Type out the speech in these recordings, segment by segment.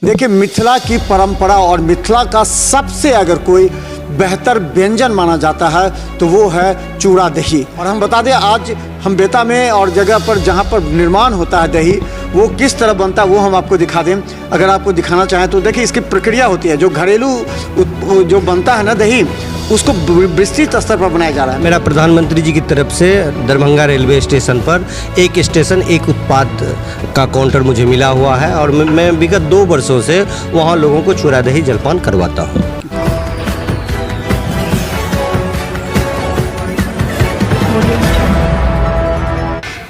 देखिए, मिथिला की परंपरा और मिथिला का सबसे अगर कोई बेहतर व्यंजन माना जाता है तो वो है चूड़ा दही। और हम बता दें, आज हम बेता में और जगह पर जहाँ पर निर्माण होता है दही, वो किस तरह बनता है वो हम आपको दिखा दें। अगर आपको दिखाना चाहें तो देखिए, इसकी प्रक्रिया होती है। जो घरेलू जो बनता है ना दही, उसको विस्तृत स्तर पर बनाया जा रहा है। मेरा प्रधानमंत्री जी की तरफ से दरभंगा रेलवे स्टेशन पर एक स्टेशन एक उत्पाद का काउंटर मुझे मिला हुआ है और मैं विगत 2 वर्षों से वहाँ लोगों को चूड़ा दही जलपान करवाता हूँ।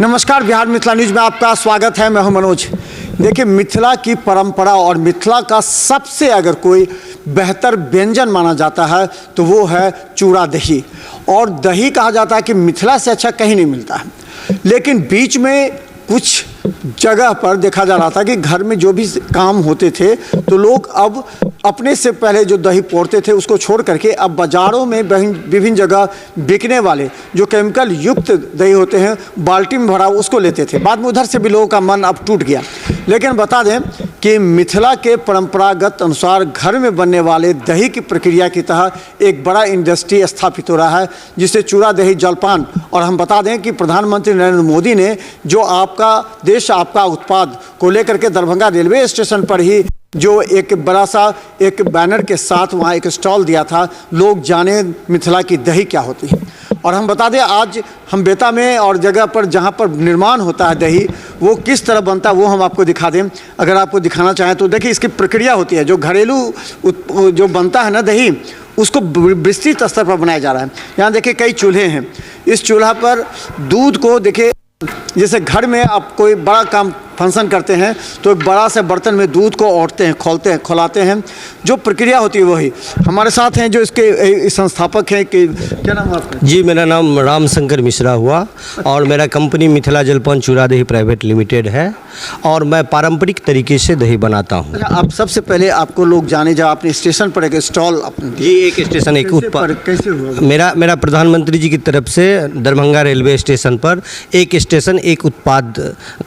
नमस्कार, बिहार मिथिला न्यूज में आपका स्वागत है। मैं हूं मनोज। देखिए, मिथिला की परंपरा और मिथिला का सबसे अगर कोई बेहतर व्यंजन माना जाता है तो वो है चूड़ा दही। और दही कहा जाता है कि मिथिला से अच्छा कहीं नहीं मिलता है। लेकिन बीच में कुछ जगह पर देखा जा रहा था कि घर में जो भी काम होते थे तो लोग अब अपने से पहले जो दही पोड़ते थे उसको छोड़ करके अब बाज़ारों में विभिन्न जगह बिकने वाले जो केमिकल युक्त दही होते हैं, बाल्टी में भरा उसको लेते थे। बाद में उधर से भी लोगों का मन अब टूट गया। लेकिन बता दें कि मिथिला के परंपरागत अनुसार घर में बनने वाले दही की प्रक्रिया की तहत एक बड़ा इंडस्ट्री स्थापित हो रहा है, जिसे चूड़ा दही जलपान। और हम बता दें कि प्रधानमंत्री नरेंद्र मोदी ने जो आपका देश आपका उत्पाद को लेकर के दरभंगा रेलवे स्टेशन पर ही जो एक बड़ा सा एक बैनर के साथ वहाँ एक स्टॉल दिया था, लोग जाने मिथिला की दही क्या होती है। और हम बता दें, आज हम बेता में और जगह पर जहाँ पर निर्माण होता है दही, वो किस तरह बनता है वो हम आपको दिखा दें। अगर आपको दिखाना चाहें तो देखिए, इसकी प्रक्रिया होती है। जो घरेलू जो बनता है ना दही, उसको विस्तृत स्तर पर बनाया जा रहा है। यहाँ देखिए कई चूल्हे हैं। इस चूल्हा पर दूध को देखिए, जैसे घर में आप कोई बड़ा काम फंक्शन करते हैं तो एक बड़ा से बर्तन में दूध को औटते हैं, खौलाते हैं। जो प्रक्रिया होती है वही। हमारे साथ हैं जो इसके संस्थापक हैं। कि क्या नाम है आपका? जी, मेरा नाम रामशंकर मिश्रा हुआ और मेरा कंपनी मिथिला जलपान चूड़ा दही प्राइवेट लिमिटेड है और मैं पारंपरिक तरीके से दही बनाता हूँ। अच्छा, आप सबसे पहले आपको लोग जाने जब आपने स्टेशन पर एक स्टॉल जी, एक स्टेशन एक उत्पाद कैसे हुआ? मेरा प्रधानमंत्री जी की तरफ से दरभंगा रेलवे स्टेशन पर एक स्टेशन एक उत्पाद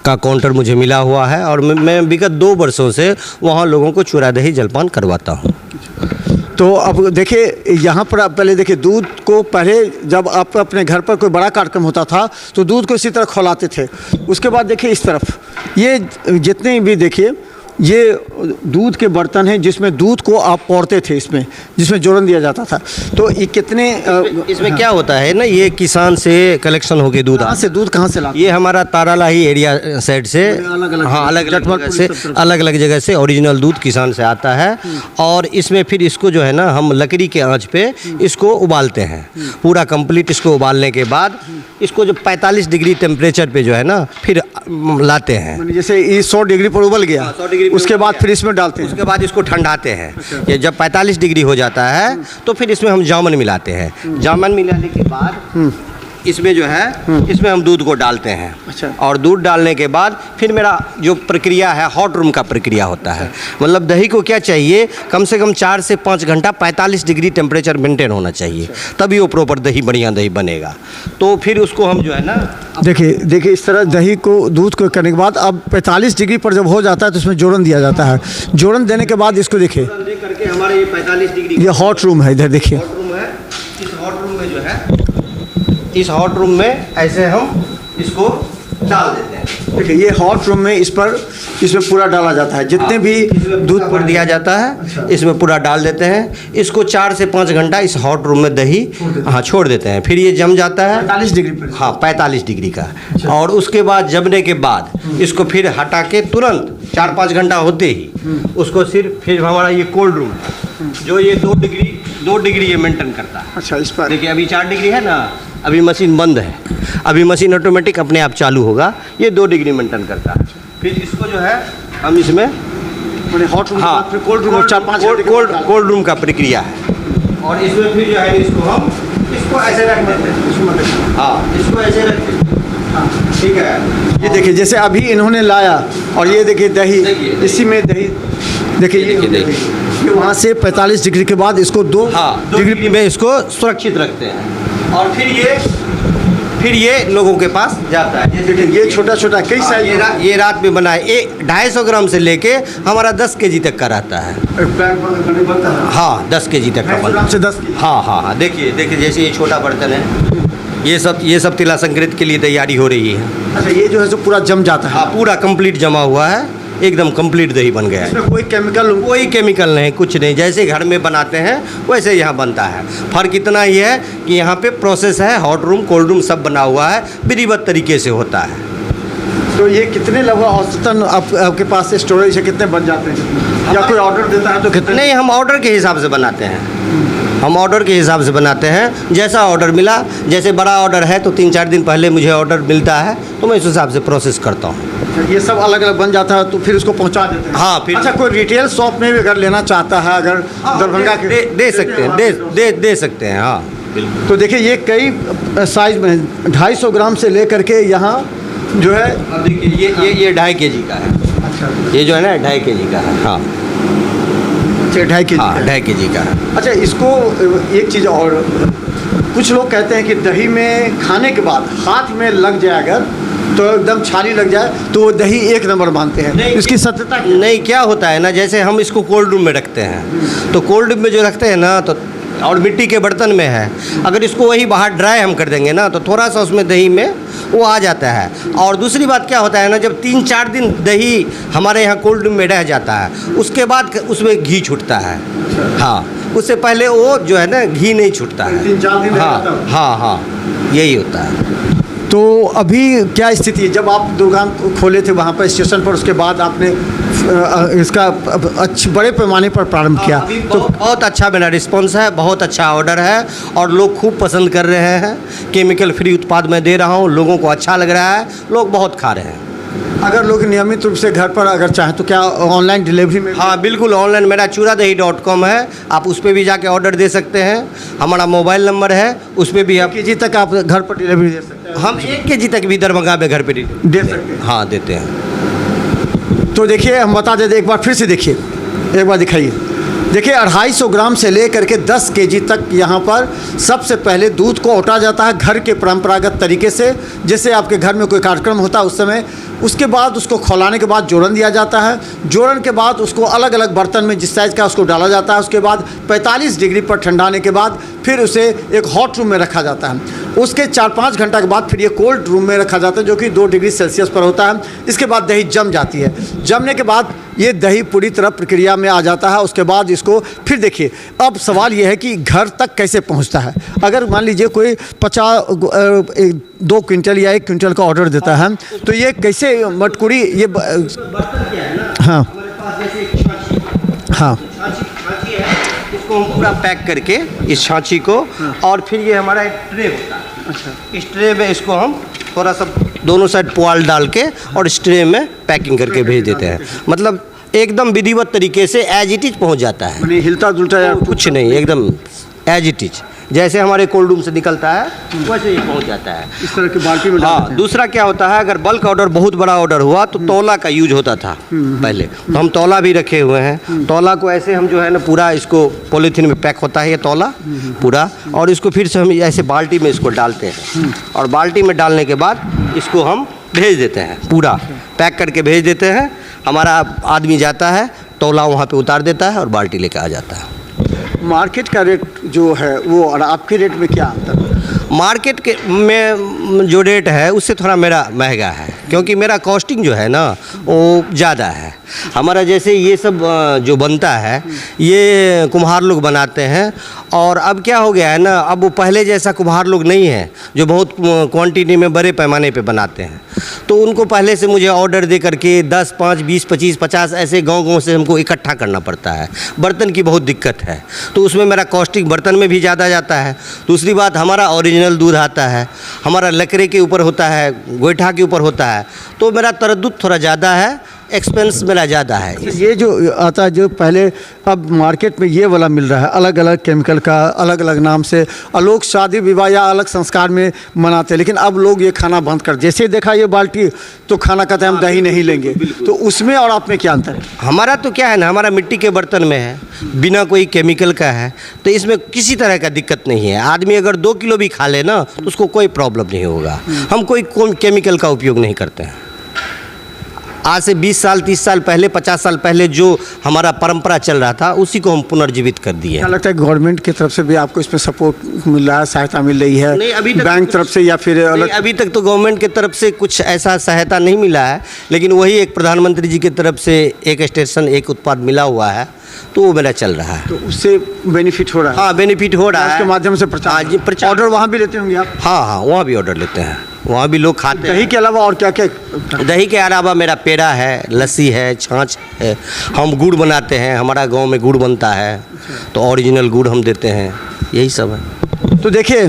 का काउंटर मुझे मिला हुआ है और मैं विगत 2 वर्षों से वहाँ लोगों को चूड़ा दही जलपान करवाता हूँ। तो अब देखिए, यहाँ पर आप पहले देखिए, दूध को पहले जब आप अपने घर पर कोई बड़ा कार्यक्रम होता था तो दूध को इसी तरह खौलाते थे। उसके बाद देखिए इस तरफ ये जितने भी देखिए, ये दूध के बर्तन हैं जिसमें दूध को आप पौड़ते थे, इसमें जिसमें जोड़न दिया जाता था। तो ये कितने इसमें क्या होता है ना, ये किसान से कलेक्शन हो गए दूध। कहाँ से लाते? ये हमारा तारालाही एरिया साइड से, हाँ, अलग अलग जगह से ओरिजिनल दूध किसान से आता है। और इसमें फिर इसको जो है ना, हम लकड़ी के आंच पे इसको उबालते हैं पूरा कंप्लीट। इसको उबालने के बाद इसको जो 45 डिग्री टेम्परेचर पे जो है ना फिर लाते हैं। जैसे ये 100 डिग्री पर उबल गया, उसके बाद फिर इसमें डालते हैं। उसके बाद इसको ठंडाते हैं। ये जब 45 डिग्री हो जाता है तो फिर इसमें हम जामुन मिलाते हैं। जामुन मिलाने के बाद इसमें जो है इसमें हम दूध को डालते हैं। अच्छा। और दूध डालने के बाद फिर मेरा जो प्रक्रिया है हॉट रूम का प्रक्रिया होता है। मतलब दही को क्या चाहिए, कम से कम 4 से 5 घंटा 45 डिग्री टेम्परेचर मेंटेन होना चाहिए, तभी वो प्रॉपर दही बढ़िया दही बनेगा। तो फिर उसको हम जो है ना, देखिए इस तरह दही को दूध को करने के बाद अब 45 डिग्री पर जब हो जाता है तो उसमें जोड़न दिया जाता है। जोड़न देने के बाद इसको देखिए, करके हमारे ये 45 डिग्री ये हॉट रूम है। इधर देखिए, हॉट रूम है। इस हॉट रूम में जो है, इस हॉट रूम में ऐसे हम इसको डाल देते हैं। देखिए ये हॉट रूम में इसमें पूरा डाला जाता है, जितने भी दूध पर दिया जाता है इसमें पूरा डाल देते हैं। इसको 4 से 5 घंटा इस हॉट रूम में दही छोड़ देते हैं। फिर ये जम जाता है 45 डिग्री पर। हाँ, 45 डिग्री का। और उसके बाद जमने के बाद इसको फिर हटा के तुरंत 4-5 घंटा होते ही उसको फिर हमारा ये कोल्ड रूम जो ये 2 डिग्री ये मेंटेन करता है। अच्छा, इस पर देखिए अभी 4 डिग्री है ना, अभी मशीन बंद है, अभी मशीन ऑटोमेटिक अपने आप चालू होगा। ये 2 डिग्री मेंटेन करता है। फिर इसको जो है हम इसमें हॉट रूम, हाँ, फिर कोल्ड रूम, 4-5 कोल्ड रूम का प्रक्रिया है। और इसमें फिर जो है इसको ऐसे रख देते हैं। हाँ, इसको ऐसे रख देते हैं। ठीक है। ये देखिए, जैसे अभी इन्होंने लाया और ये देखिए दही, इसी में दही देखिए, ये वहाँ से 45 डिग्री के बाद इसको 2 डिग्री में इसको सुरक्षित रखते हैं। और फिर फिर ये लोगों के पास जाता है। जैसे देखिए ये छोटा छोटा कई साइज ये रात में बना है, ये 250 ग्राम से लेके हमारा 10 केजी तक का रहता है। बैग बनता है। हाँ 10 केजी तक का 250 बनता ग्राम है। से 10 की। हाँ हाँ हाँ, देखिए देखिए जैसे ये छोटा बर्तन है, ये सब तिला संक्रांति के लिए तैयारी हो रही है। अच्छा ये जो है सो पूरा जम जाता है। हाँ पूरा कंप्लीट जमा हुआ है, एकदम कंप्लीट दही बन गया है। इसमें कोई केमिकल नहीं, कुछ नहीं, जैसे घर में बनाते हैं वैसे यहाँ बनता है। फ़र्क इतना ही है कि यहाँ पे प्रोसेस है, हॉट रूम कोल्ड रूम सब बना हुआ है, विधिवत तरीके से होता है। तो ये कितने लगभग औसतन आपके पास स्टोरेज है, कितने बन जाते हैं? या कोई ऑर्डर देता है तो कितने? नहीं, हम ऑर्डर के हिसाब से बनाते हैं। हम ऑर्डर के हिसाब से बनाते हैं, जैसा ऑर्डर मिला, जैसे बड़ा ऑर्डर है तो 3-4 दिन पहले मुझे ऑर्डर मिलता है तो मैं इस हिसाब से प्रोसेस करता हूँ। ये सब अलग अलग बन जाता है तो फिर उसको पहुंचा देते हैं। हाँ फिर अच्छा कोई रिटेल शॉप में भी अगर लेना चाहता है, अगर दरभंगा के दे सकते हैं, दे सकते हैं। हाँ बिल्कुल। तो देखिए ये कई साइज में 250 ग्राम से लेकर के यहाँ जो है। अब देखिए ये 2.5 केजी का है। अच्छा ये जो है ना 2.5 केजी का है। हाँ 2.5 केजी। हाँ 2.5 केजी का है। अच्छा इसको एक चीज़ और, कुछ लोग कहते हैं कि दही में खाने के बाद हाथ में लग जाए अगर तो एकदम छाली लग जाए तो वो दही एक नंबर मानते हैं। इसकी सत्यता क्या है? नहीं, क्या होता है ना, जैसे हम इसको कोल्ड रूम में रखते हैं तो कोल्ड रूम में जो रखते हैं ना तो और मिट्टी के बर्तन में है, अगर इसको वही बाहर ड्राई हम कर देंगे ना तो थोड़ा सा उसमें दही में वो आ जाता है। और दूसरी बात क्या होता है ना, जब 3-4 दिन दही हमारे यहाँ कोल्ड रूम में रह जाता है उसके बाद उसमें घी छूटता है। हाँ उससे पहले वो जो है ना घी नहीं छूटता है। 3-4 दिन हाँ हाँ हाँ यही होता है। तो अभी क्या स्थिति है? जब आप दुकान खोले थे वहाँ पर स्टेशन पर, उसके बाद आपने इसका अच्छे बड़े पैमाने पर प्रारंभ किया तो बहुत अच्छा मेरा रिस्पॉन्स है, बहुत अच्छा ऑर्डर है और लोग खूब पसंद कर रहे हैं। केमिकल फ्री उत्पाद मैं दे रहा हूँ, लोगों को अच्छा लग रहा है, लोग बहुत खा रहे हैं। अगर लोग नियमित रूप से घर पर अगर चाहें तो क्या ऑनलाइन डिलीवरी में? हाँ बिल्कुल, ऑनलाइन मेरा churadahi.com है, आप उस पर भी जाके ऑर्डर दे सकते हैं। हमारा मोबाइल नंबर है, उस पर भी आप केजी तक आप घर पर डिलीवरी दे सकते हैं? हम 1 केजी तक भी दरभंगा में घर पे दे सकते हैं। हाँ देते हैं। तो देखिए हम बता देते, एक बार फिर से देखिए, एक बार दिखाइए। देखिए 250 ग्राम से लेकर के 10 केजी तक यहाँ पर सबसे पहले दूध को औटा जाता है घर के परंपरागत तरीके से, जैसे आपके घर में कोई कार्यक्रम होता है उस समय। उसके बाद उसको खौलाने के बाद जोड़न दिया जाता है। जोड़न के बाद उसको अलग अलग बर्तन में जिस साइज़ का उसको डाला जाता है। उसके बाद 45 डिग्री पर ठंडाने के बाद फिर उसे एक हॉट रूम में रखा जाता है। उसके 4-5 घंटा के बाद फिर ये कोल्ड रूम में रखा जाता है जो कि 2 डिग्री सेल्सियस पर होता है। इसके बाद दही जम जाती है। जमने के बाद ये दही पूरी तरह प्रक्रिया में आ जाता है। उसके बाद इसको फिर देखिए, अब सवाल ये है कि घर तक कैसे पहुंचता है। अगर मान लीजिए कोई 2 क्विंटल या 1 क्विंटल का ऑर्डर देता है तो ये कैसे मटकुरी ये बर्तन क्या है ना, हाँ हमारे पास जैसे एक छाछी, हाँ छाछी है, इसको हम पूरा पैक करके इस छाछी को, और फिर ये हमारा एक ट्रे होता है। अच्छा, इस ट्रे में इसको हम थोड़ा सा दोनों साइड पुआल डाल के और इस ट्रे में पैकिंग करके भेज देते हैं। मतलब एकदम विधिवत तरीके से एज इट इज पहुंच जाता है, यानी हिलता जुलता या कुछ नहीं, एकदम एज इट इज जैसे हमारे कोल्ड रूम से निकलता है वैसे ही पहुंच जाता है। इस तरह की बाल्टी में डाल देते हाँ, हैं। दूसरा क्या होता है, अगर बल्क ऑर्डर बहुत बड़ा ऑर्डर हुआ तो तौला का यूज होता था पहले, तो हम तौला भी रखे हुए हैं। तौला को ऐसे हम जो है ना पूरा इसको पॉलीथीन में पैक होता है ये तौला पूरा, और इसको फिर से हम ऐसे बाल्टी में इसको डालते हैं और बाल्टी में डालने के बाद इसको हम भेज देते हैं, पूरा पैक करके भेज देते हैं। हमारा आदमी जाता है, तौला वहाँ पे उतार देता है और बाल्टी लेकर आ जाता है। मार्केट का रेट जो है वो और आपके रेट में क्या अंतर है? मार्केट के में जो रेट है उससे थोड़ा मेरा महंगा है, क्योंकि मेरा कॉस्टिंग जो है ना वो ज़्यादा है। हमारा जैसे ये सब जो बनता है ये कुम्हार लोग बनाते हैं, और अब क्या हो गया है ना, अब वो पहले जैसा कुम्हार लोग नहीं है जो बहुत क्वांटिटी में बड़े पैमाने पे बनाते हैं। तो उनको पहले से मुझे ऑर्डर दे करके 10, 5, 20, 25, 50 ऐसे गांव से हमको इकट्ठा करना पड़ता है। बर्तन की बहुत दिक्कत है, तो उसमें मेरा कॉस्टिंग बर्तन में भी ज़्यादा जाता है। दूसरी बात, हमारा ओरिजिनल दूध आता है, हमारा लकड़े के ऊपर होता है, गोईठा के ऊपर होता है, तो मेरा तरद्दुद थोड़ा ज़्यादा है। एक्सपेंस मेरा ज़्यादा है। ये जो आता है, जो पहले अब मार्केट में ये वाला मिल रहा है अलग अलग केमिकल का, अलग अलग नाम से, और लोग शादी विवाह या अलग संस्कार में मनाते हैं, लेकिन अब लोग ये खाना बंद कर, जैसे देखा ये बाल्टी तो खाना कहते हैं हम दही नहीं लेंगे, तो उसमें और आप में क्या अंतर है? हमारा तो क्या है ना, हमारा मिट्टी के बर्तन में है, बिना कोई केमिकल का है, तो इसमें किसी तरह का दिक्कत नहीं है। आदमी अगर 2 किलो भी खा ले ना तो उसको कोई प्रॉब्लम नहीं होगा। हम कोई केमिकल का उपयोग नहीं करते हैं। आज से 20 साल 30 साल पहले 50 साल पहले जो हमारा परंपरा चल रहा था उसी को हम पुनर्जीवित कर दिए। क्या लगता है गवर्नमेंट की तरफ से भी आपको इसमें सपोर्ट मिल रहा है, सहायता मिल रही है? नहीं, अभी तक बैंक तरफ से या फिर अलग? अभी तक तो गवर्नमेंट की तरफ से कुछ ऐसा सहायता नहीं मिला है, लेकिन वही एक प्रधानमंत्री जी की तरफ से एक स्टेशन एक उत्पाद मिला हुआ है, तो वो मेरा चल रहा है। तो उससे बेनिफिट हो रहा है? हाँ, बेनिफिट हो रहा है। उसके माध्यम से प्रचार? हाँ जी, प्रचार। ऑर्डर वहाँ भी लेते होंगे आप? हाँ, वहाँ भी ऑर्डर लेते हैं, वहाँ भी लोग खाते हैं। दही के अलावा और क्या क्या? दही के अलावा मेरा पेड़ा है, लस्सी है, छाछ है, हम गुड़ बनाते हैं, हमारा गांव में गुड़ बनता है, तो ओरिजिनल गुड़ हम देते हैं, यही सब है। तो देखिए,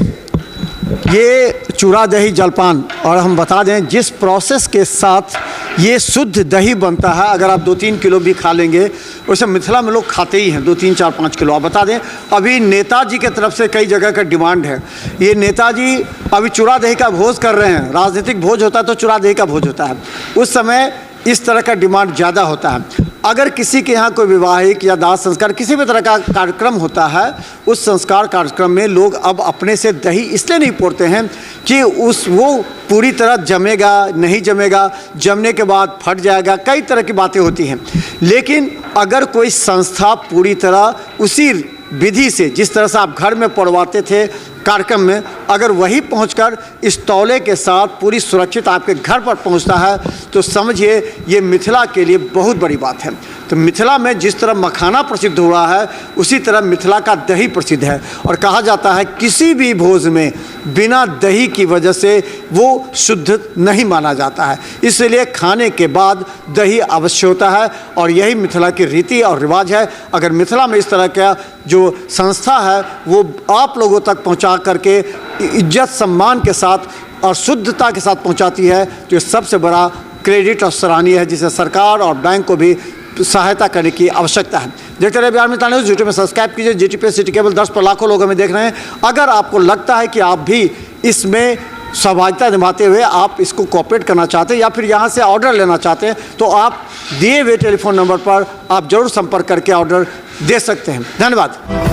ये चूड़ा दही जलपान, और हम बता दें जिस प्रोसेस के साथ ये शुद्ध दही बनता है, अगर आप 2-3 किलो भी खा लेंगे, वैसे मिथिला में लोग खाते ही हैं 2-3 4-5 किलो। आप बता दें अभी नेताजी के तरफ से कई जगह का डिमांड है, ये नेताजी अभी चूड़ा दही का भोज कर रहे हैं। राजनीतिक भोज होता है तो चूड़ा दही का भोज होता है, उस समय इस तरह का डिमांड ज़्यादा होता है। अगर किसी के यहाँ कोई विवाहिक या दाह संस्कार किसी भी तरह का कार्यक्रम होता है, उस संस्कार कार्यक्रम में लोग अब अपने से दही इसलिए नहीं पोड़ते हैं कि वो पूरी तरह जमेगा नहीं जमेगा, जमने के बाद फट जाएगा, कई तरह की बातें होती हैं। लेकिन अगर कोई संस्था पूरी तरह उसी विधि से, जिस तरह से आप घर में पड़वाते थे कार्यक्रम में, अगर वही पहुंचकर इस तौले के साथ पूरी सुरक्षित आपके घर पर पहुंचता है, तो समझिए ये मिथिला के लिए बहुत बड़ी बात है। तो मिथिला में जिस तरह मखाना प्रसिद्ध हो रहा है, उसी तरह मिथिला का दही प्रसिद्ध है, और कहा जाता है किसी भी भोज में बिना दही की वजह से वो शुद्ध नहीं माना जाता है, इसलिए खाने के बाद दही अवश्य होता है, और यही मिथिला की रीति और रिवाज है। अगर मिथिला में इस तरह का जो संस्था है वो आप लोगों तक पहुंचा करके इज्जत सम्मान के साथ और शुद्धता के साथ पहुंचाती है, तो ये सबसे बड़ा क्रेडिट और सराहनीय है, जिसे सरकार और बैंक को भी सहायता करने की आवश्यकता है। देखते रहिए बिहार मिथिला न्यूज़, यूट्यूब में सब्सक्राइब कीजिए। GTPS सिटी केबल 10 पर लाखों लोग हमें देख रहे हैं। अगर आपको लगता है कि आप भी इसमें सहभागिता निभाते हुए आप इसको कोऑपरेट करना चाहते हैं या फिर यहाँ से ऑर्डर लेना चाहते हैं, तो आप दिए हुए टेलीफोन नंबर पर आप जरूर संपर्क करके ऑर्डर दे सकते हैं। धन्यवाद।